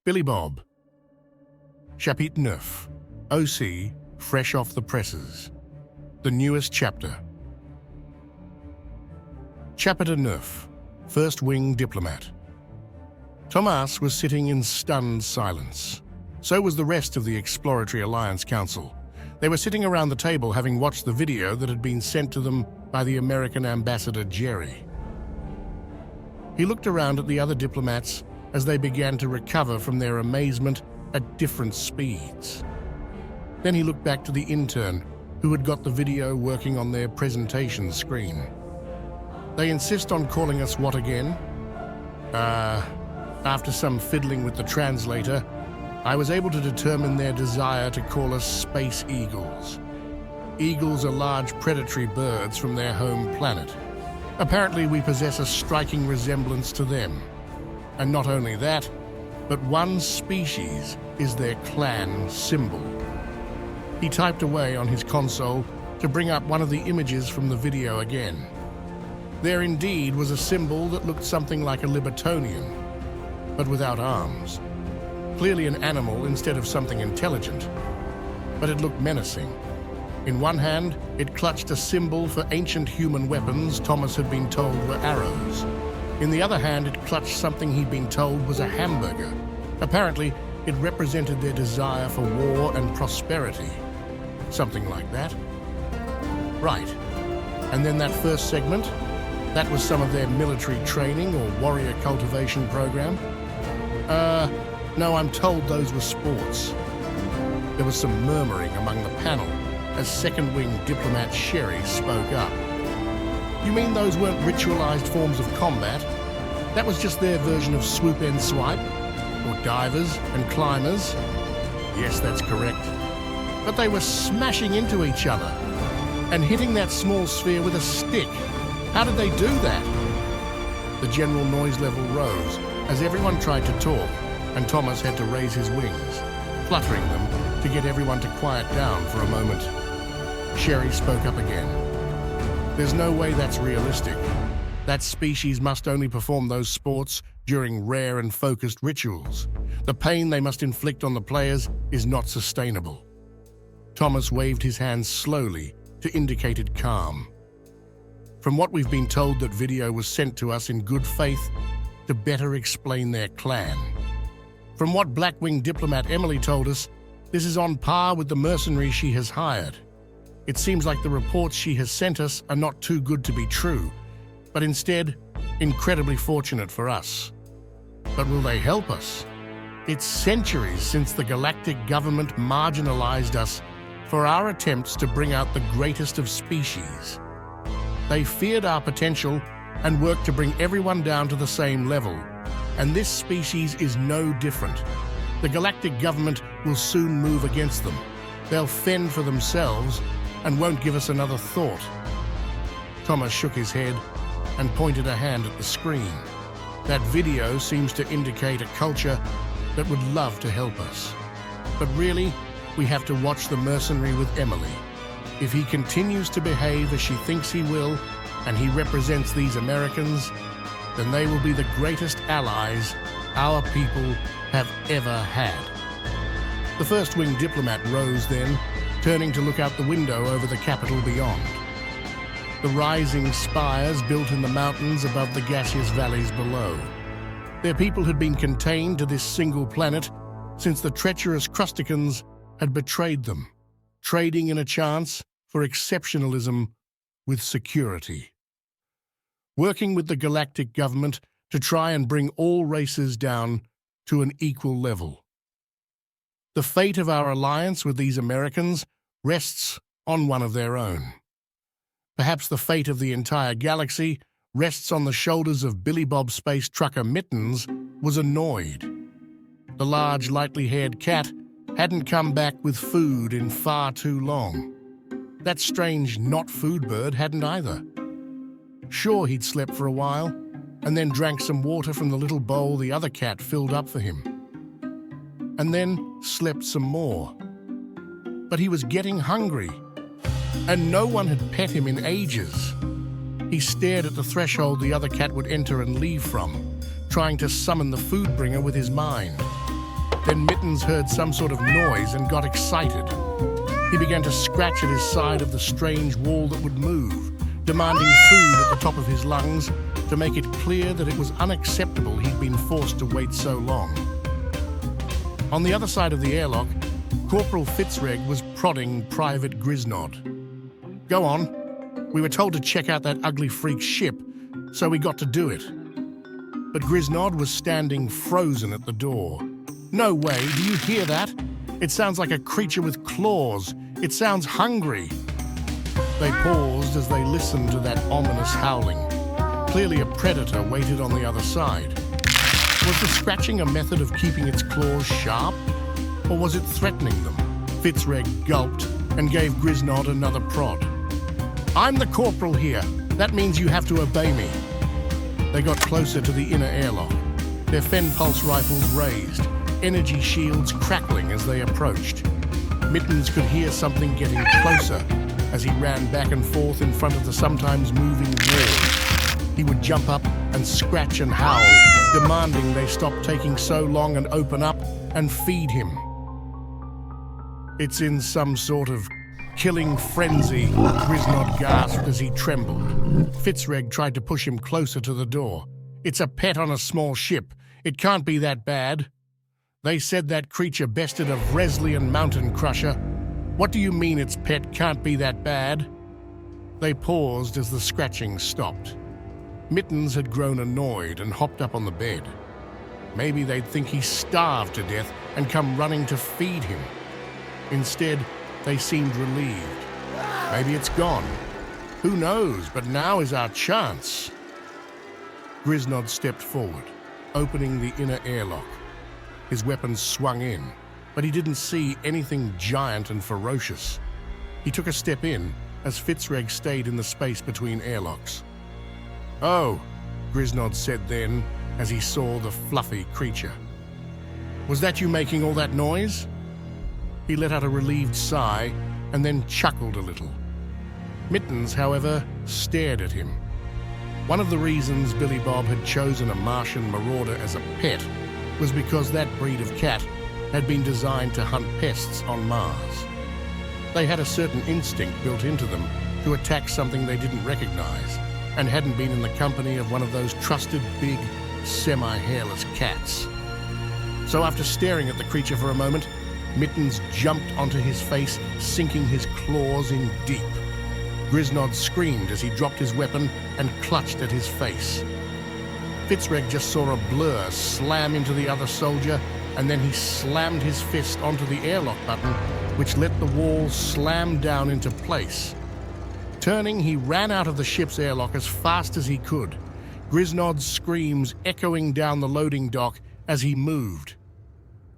Billy Bob. Chapitre 9. OC, fresh off the presses. The newest chapter. Chapitre 9. First Wing Diplomat. Thomas was sitting in stunned silence. So was the rest of the Exploratory Alliance Council. They were sitting around the table having watched the video that had been sent to them by the American ambassador Jerry. He looked around at the other diplomats as they began to recover from their amazement at different speeds. Then he looked back to the intern who had got the video working on their presentation screen. They insist on calling us what again? After some fiddling with the translator, I was able to determine their desire to call us space eagles. Eagles are large predatory birds from their home planet. Apparently we possess a striking resemblance to them. And not only that, but one species is their clan symbol. He typed away on his console to bring up one of the images from the video again. There indeed was a symbol that looked something like a libertonian, but without arms. Clearly an animal instead of something intelligent, but it looked menacing. In one hand, it clutched a symbol for ancient human weapons Thomas had been told were arrows. In the other hand, it clutched something he'd been told was a hamburger. Apparently, it represented their desire for war and prosperity. Something like that. Right. And then that first segment, that was some of their military training or warrior cultivation program. No, I'm told those were sports. There was some murmuring among the panel as second wing diplomat Sherry spoke up. You mean those weren't ritualized forms of combat? That was just their version of swoop and swipe? Or divers and climbers? Yes, that's correct. But they were smashing into each other and hitting that small sphere with a stick. How did they do that? The general noise level rose as everyone tried to talk, and Thomas had to raise his wings, fluttering them to get everyone to quiet down for a moment. Sherry spoke up again. There's no way that's realistic. That species must only perform those sports during rare and focused rituals. The pain they must inflict on the players is not sustainable. Thomas waved his hands slowly to indicate calm. From what we've been told, that video was sent to us in good faith to better explain their clan. From what Blackwing diplomat Emily told us, this is on par with the mercenaries she has hired. It seems like the reports she has sent us are not too good to be true, but instead, incredibly fortunate for us. But will they help us? It's centuries since the galactic government marginalized us for our attempts to bring out the greatest of species. They feared our potential and worked to bring everyone down to the same level, and this species is no different. The galactic government will soon move against them. They'll fend for themselves and won't give us another thought. Thomas shook his head and pointed a hand at the screen. That video seems to indicate a culture that would love to help us. But really, we have to watch the mercenary with Emily. If he continues to behave as she thinks he will, and he represents these Americans, then they will be the greatest allies our people have ever had. The first wing diplomat rose then, turning to look out the window over the capital beyond. The rising spires built in the mountains above the gaseous valleys below. Their people had been contained to this single planet since the treacherous Crusticans had betrayed them, trading in a chance for exceptionalism with security. Working with the galactic government to try and bring all races down to an equal level. The fate of our alliance with these Americans rests on one of their own. Perhaps the fate of the entire galaxy rests on the shoulders of Billy Bob Space Trucker Mittens was annoyed. The large, lightly-haired cat hadn't come back with food in far too long. That strange not-food bird hadn't either. Sure, he'd slept for a while, and then drank some water from the little bowl the other cat filled up for him. And then slept some more. But he was getting hungry, and no one had pet him in ages. He stared at the threshold the other cat would enter and leave from, trying to summon the food bringer with his mind. Then Mittens heard some sort of noise and got excited. He began to scratch at his side of the strange wall that would move, demanding food at the top of his lungs to make it clear that it was unacceptable he'd been forced to wait so long. On the other side of the airlock, Corporal Fitzreg was prodding Private Grisnod. "Go on. We were told to check out that ugly freak's ship, so we got to do it." But Grisnod was standing frozen at the door. "No way, do you hear that? It sounds like a creature with claws. It sounds hungry." They paused as they listened to that ominous howling. Clearly a predator waited on the other side. Was the scratching a method of keeping its claws sharp? Or was it threatening them? Fitzreg gulped and gave Grisnod another prod. "I'm the corporal here. That means you have to obey me." They got closer to the inner airlock, their Fen pulse rifles raised, energy shields crackling as they approached. Mittens could hear something getting closer as he ran back and forth in front of the sometimes moving wall. He would jump up and scratch and howl, demanding they stop taking so long and open up and feed him. "It's in some sort of killing frenzy," Grisnod gasped as he trembled. Fitzreg tried to push him closer to the door. "It's a pet on a small ship. It can't be that bad. They said that creature bested a Vreslian mountain crusher. What do you mean its pet can't be that bad?" They paused as the scratching stopped. Mittens had grown annoyed and hopped up on the bed. Maybe they'd think he starved to death and come running to feed him. Instead, they seemed relieved. Maybe it's gone. Who knows, but now is our chance. Grisnod stepped forward, opening the inner airlock. His weapons swung in, but he didn't see anything giant and ferocious. He took a step in as Fitzreg stayed in the space between airlocks. "Oh," Grisnod said then as he saw the fluffy creature. "Was that you making all that noise?" He let out a relieved sigh and then chuckled a little. Mittens, however, stared at him. One of the reasons Billy Bob had chosen a Martian marauder as a pet was because that breed of cat had been designed to hunt pests on Mars. They had a certain instinct built into them to attack something they didn't recognize and hadn't been in the company of one of those trusted big, semi-hairless cats. So after staring at the creature for a moment, Mittens jumped onto his face, sinking his claws in deep. Grisnod screamed as he dropped his weapon and clutched at his face. Fitzreg just saw a blur slam into the other soldier, and then he slammed his fist onto the airlock button, which let the wall slam down into place. Turning, he ran out of the ship's airlock as fast as he could, Grisnod's screams echoing down the loading dock as he moved.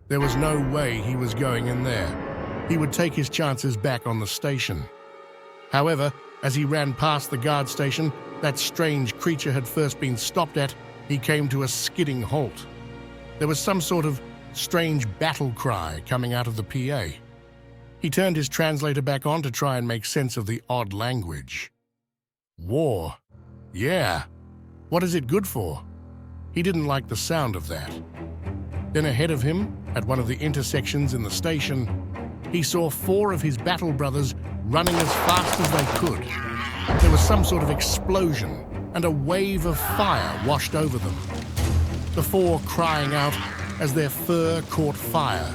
There was no way he was going in there. He would take his chances back on the station. However, as he ran past the guard station that strange creature had first been stopped at, he came to a skidding halt. There was some sort of strange battle cry coming out of the PA. He turned his translator back on to try and make sense of the odd language. War. Yeah. What is it good for? He didn't like the sound of that. Then ahead of him, at one of the intersections in the station, he saw 4 of his battle brothers running as fast as they could. There was some sort of explosion, and a wave of fire washed over them. The 4 crying out as their fur caught fire.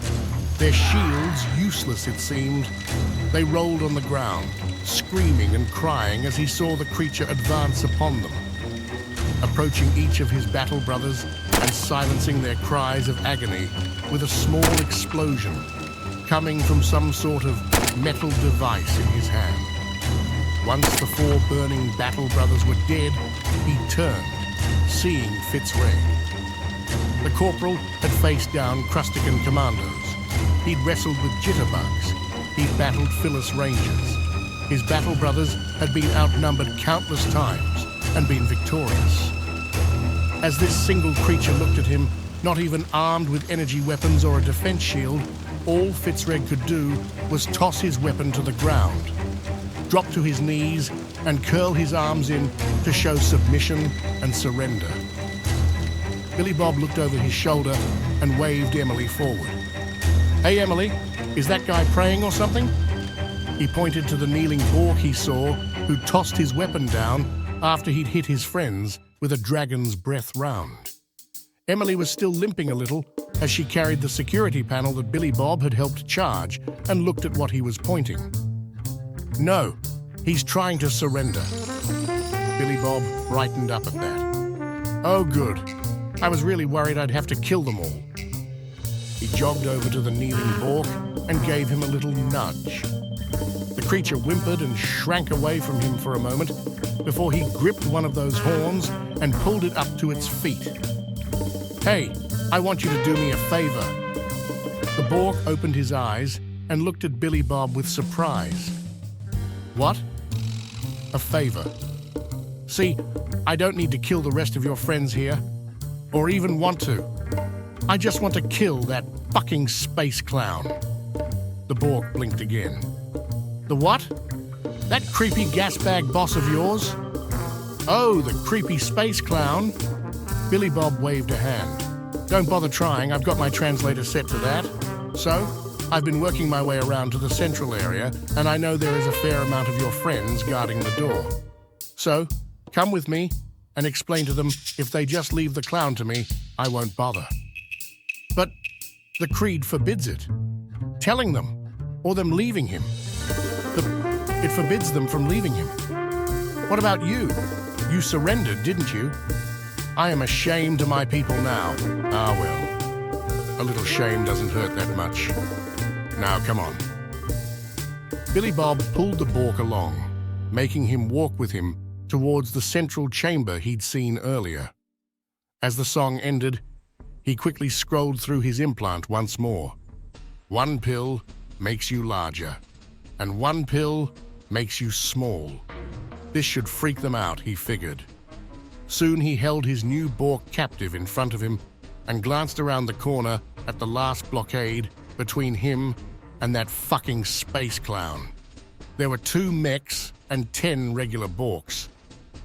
Their shields useless, it seemed. They rolled on the ground, screaming and crying as he saw the creature advance upon them, approaching each of his battle brothers and silencing their cries of agony with a small explosion coming from some sort of metal device in his hand. Once the 4 burning battle brothers were dead, he turned, seeing Fitzreg. The corporal had faced down Crustican commandos. He'd wrestled with jitterbugs. He'd battled Phyllis Rangers. His battle brothers had been outnumbered countless times and been victorious. As this single creature looked at him, not even armed with energy weapons or a defense shield, all Fitzreg could do was toss his weapon to the ground, drop to his knees, and curl his arms in to show submission and surrender. Billy Bob looked over his shoulder and waved Emily forward. "Hey, Emily, is that guy praying or something?" He pointed to the kneeling Bork he saw, who tossed his weapon down after he'd hit his friends with a dragon's breath round. Emily was still limping a little as she carried the security panel that Billy Bob had helped charge and looked at what he was pointing. "No, he's trying to surrender." Billy Bob brightened up at that. "Oh, good. I was really worried I'd have to kill them all." He jogged over to the kneeling Bork and gave him a little nudge. The creature whimpered and shrank away from him for a moment before he gripped one of those horns and pulled it up to its feet. "Hey, I want you to do me a favor." The Bork opened his eyes and looked at Billy Bob with surprise. "What?" "A favor. See, I don't need to kill the rest of your friends here, or even want to. I just want to kill that fucking space clown." The Bork blinked again. "The what? That creepy gasbag boss of yours?" "Oh, the creepy space clown." Billy Bob waved a hand. "Don't bother trying, I've got my translator set to that. So, I've been working my way around to the central area, and I know there is a fair amount of your friends guarding the door. So, come with me and explain to them if they just leave the clown to me, I won't bother." "But the creed forbids it. Telling them, or them leaving him. It forbids them from leaving him. What about you? You surrendered, didn't you?" "I am ashamed to my people now." "Ah, well, a little shame doesn't hurt that much. Now, come on." Billy Bob pulled the Bork along, making him walk with him towards the central chamber he'd seen earlier. As the song ended, he quickly scrolled through his implant once more. "One pill makes you larger, and one pill makes you small. This should freak them out," he figured. Soon he held his new Bork captive in front of him and glanced around the corner at the last blockade between him and that fucking space clown. There were 2 mechs and 10 regular Borks,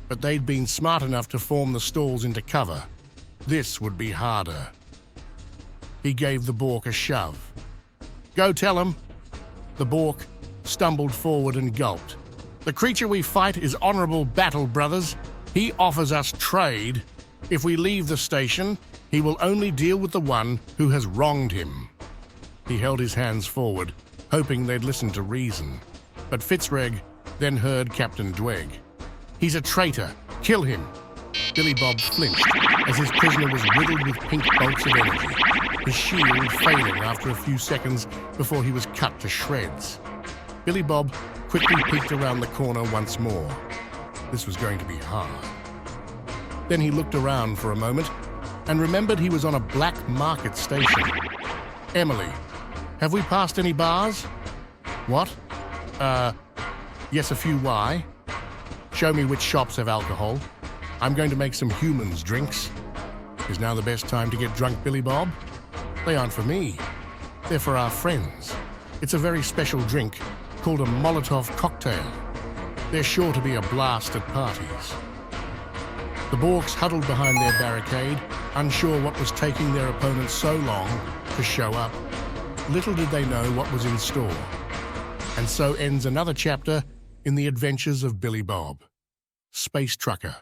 but they'd been smart enough to form the stalls into cover. This would be harder. He gave the Bork a shove. "Go tell him." The Bork stumbled forward and gulped. "The creature we fight is honorable battle, brothers. He offers us trade. If we leave the station, he will only deal with the one who has wronged him." He held his hands forward, hoping they'd listen to reason. But Fitzreg then heard Captain Dweg. "He's a traitor. Kill him." Billy Bob flinched as his prisoner was riddled with pink bolts of energy, his shield failing after a few seconds before he was cut to shreds. Billy Bob quickly peeked around the corner once more. This was going to be hard. Then he looked around for a moment and remembered he was on a black market station. "Emily, have we passed any bars?" "What? Yes, a few. Why?" "Show me which shops have alcohol. I'm going to make some humans drinks." "Is now the best time to get drunk, Billy Bob?" "They aren't for me. They're for our friends. It's a very special drink called a Molotov cocktail. They're sure to be a blast at parties." The Borks huddled behind their barricade, unsure what was taking their opponents so long to show up. Little did they know what was in store. And so ends another chapter in the adventures of Billy Bob, Space Trucker.